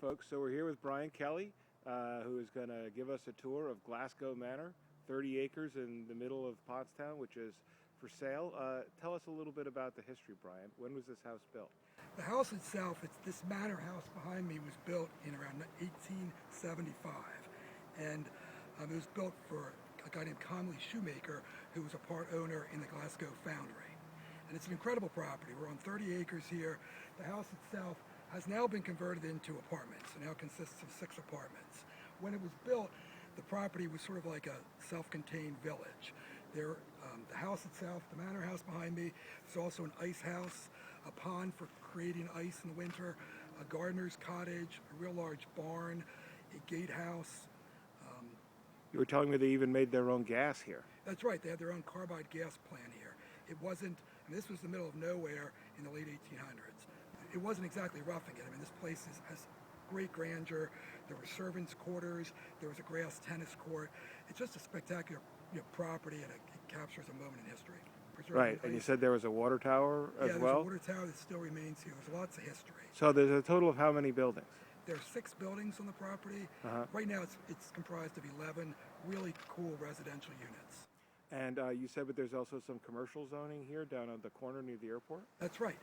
Folks, so we're here with Brian Kelly, who is going to give us a tour of Glasgow Manor, 30 acres in the middle of Pottstown, which is for sale. Tell us a little bit about the history, Brian. When was this house built? The house itself, this manor house behind me, was built in around 1875, and it was built for a guy named Conley Shoemaker, who was a part owner in the Glasgow foundry. And it's an incredible property. We're on 30 acres here. The house itself has now been converted into apartments. It now consists of 6 apartments. When it was built, the property was sort of like a self-contained village. The house itself, the manor house behind me, is also an ice house, a pond for creating ice in the winter, a gardener's cottage, a real large barn, a gatehouse. You were telling me they even made their own gas here. That's right, they had their own carbide gas plant here. It wasn't, this was the middle of nowhere in the late 1800s. It wasn't exactly roughing it. This place has great grandeur. There were servants' quarters. There was a grass tennis court. It's just a spectacular property, and it captures a moment in history. Right, and you said there was a water tower as well? Yeah, there's a water tower that still remains here. There's lots of history. So there's a total of how many buildings? There are 6 buildings on the property. Right now it's comprised of 11 really cool residential units. And you said that there's also some commercial zoning here down on the corner near the airport? That's right.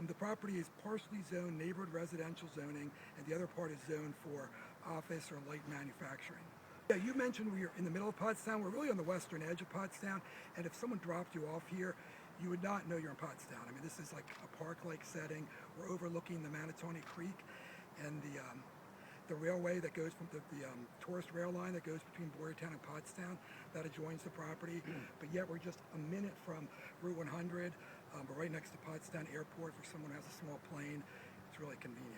The property is partially zoned neighborhood residential zoning, and the other part is zoned for office or light manufacturing. Yeah, you mentioned we're in the middle of Pottstown. We're really on the western edge of Pottstown, and if someone dropped you off here, you would not know you're in Pottstown. This is like a park-like setting. We're overlooking the Manatawny Creek and the railway that goes from the tourist rail line that goes between Boyertown and Pottstown that adjoins the property. But yet we're just a minute from Route 100. We're right next to Pottstown Airport for someone who has a small plane. It's really convenient.